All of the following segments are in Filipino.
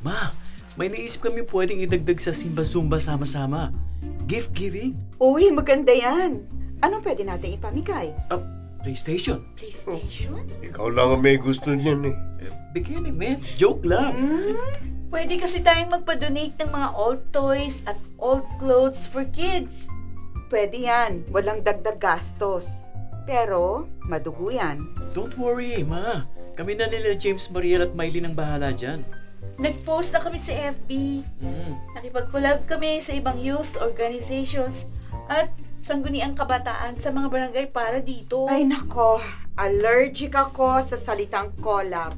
Ma, may naisip kami pwedeng idagdag sa Simba Zumba sama-sama. Gift giving? Uy, maganda yan. Anong pwede natin ipamigay? PlayStation. PlayStation? Ikaw lang ang may gusto niyan eh. Bikini, man. Joke lang. Pwede kasi tayong magpa-donate ng mga old toys at old clothes for kids. Pwede yan. Walang dagdag gastos. Pero, madugo yan. Don't worry, Ma. Kami na nila James Mariel at Mylene ang bahala dyan. Nag-post na kami sa FB. Nakipag-collab kami sa ibang youth organizations at sangguniang kabataan sa mga barangay para dito. Ay nako, allergic ako sa salitang collab.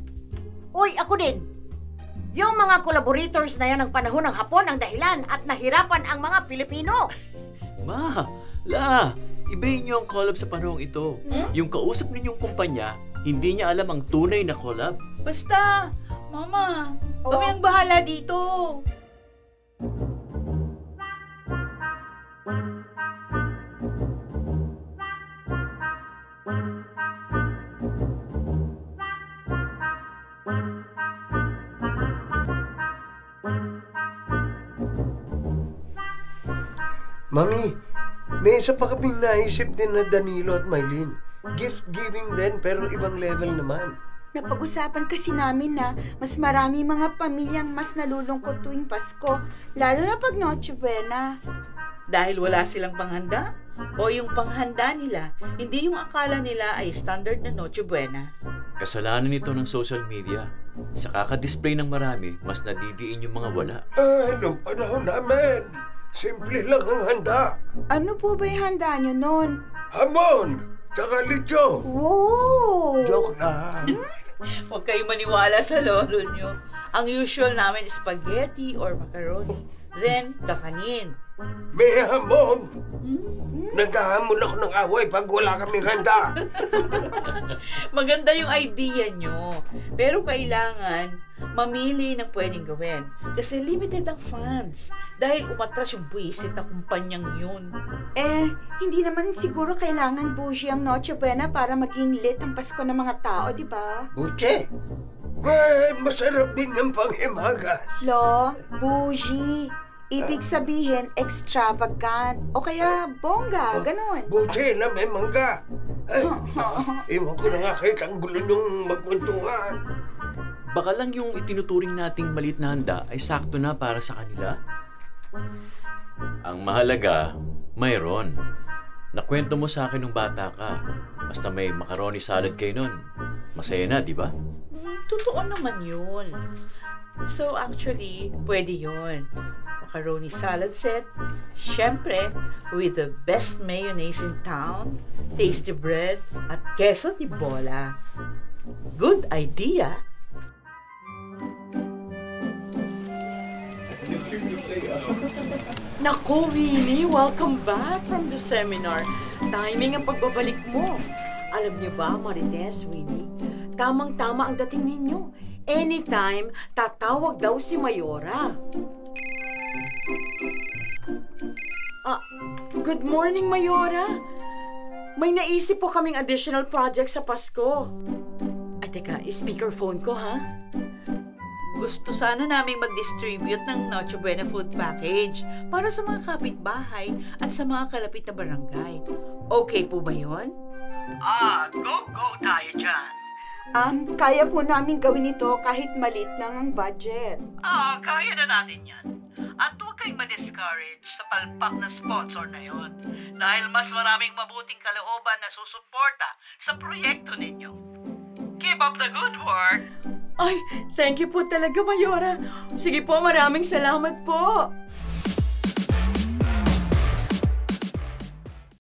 Uy, ako din. Yung mga collaborators na yan ng panahon ng Hapon ang dahilan at nahirapan ang mga Pilipino. Ma, ibahin niyo ang collab sa panahong ito. Yung kausap ninyong kumpanya, hindi niya alam ang tunay na collab. Basta, Mama, kami ang bahala dito. Mami, may isa pa kaming naisip din na Danilo at Mylene. Gift giving din pero ibang level naman. Napag-usapan kasi namin na mas marami mga pamilyang mas nalulungkot tuwing Pasko, lalo na pag Noche Buena. Dahil wala silang panghanda? O yung panghanda nila, hindi yung akala nila ay standard na Noche Buena. Kasalanan nito ng social media. Sa kaka-display ng marami, mas nadidiin yung mga wala. Nung panahon namin, simple lang ang handa. Ano po ba yung handa nyo nun? Hamon! Tsaka lechon! Wow! Joke lang. Huwag kayong maniwala sa lolo nyo. Ang usual namin is spaghetti or macaroni. Then, kakanin. May hamon! Naghahamon ako ng away pag wala kaming handa. Maganda yung idea nyo. Pero kailangan mamili ng pwedeng gawin. Kasi limited ang funds. Dahil umatras yung buwisit na kumpanyang yun. Hindi naman siguro kailangan bougie ang Noche Buena para maging lit ang Pasko ng mga tao, di ba? Buche! Masarap din ang panghimagas. Lo, bougie. Ibig sabihin, extravagant. O kaya, bongga, ganun. Buche na may mangga. Iwan ko na nga kahit ang gulo niyong magkwentuhan. Baka lang yung itinuturing nating malit na handa ay sakto na para sa kanila. Ang mahalaga, mayroon. Nakwento mo sa akin nung bata ka. Basta may macaroni salad kayo nun. Masaya na, di ba? Totoo naman yun. So actually, pwede yun. Macaroni salad set, syempre, with the best mayonnaise in town, tasty bread, at queso di bola. Good idea! Naku, Winnie, welcome back from the seminar. Timing ang pagbabalik mo. Alam niyo ba, Marites, Winnie, tamang-tama ang dating ninyo. Anytime, tatawag daw si Mayora. Good morning, Mayora. May naisip po kaming additional project sa Pasko. Ay, teka, speakerphone ko, ha? Gusto sana naming mag-distribute ng Noche Buena food package para sa mga kapitbahay at sa mga kalapit na barangay. Okay po ba yun? Go tayo dyan. Kaya po namin gawin ito kahit maliit lang ang budget. Kaya na natin yan. At huwag kayong ma-discourage sa palpak na sponsor na yon. Dahil mas maraming mabuting kalooban na susuporta sa proyekto ninyo. Keep up the good work! Ay, thank you po talaga, Mayora. Sige po, maraming salamat po.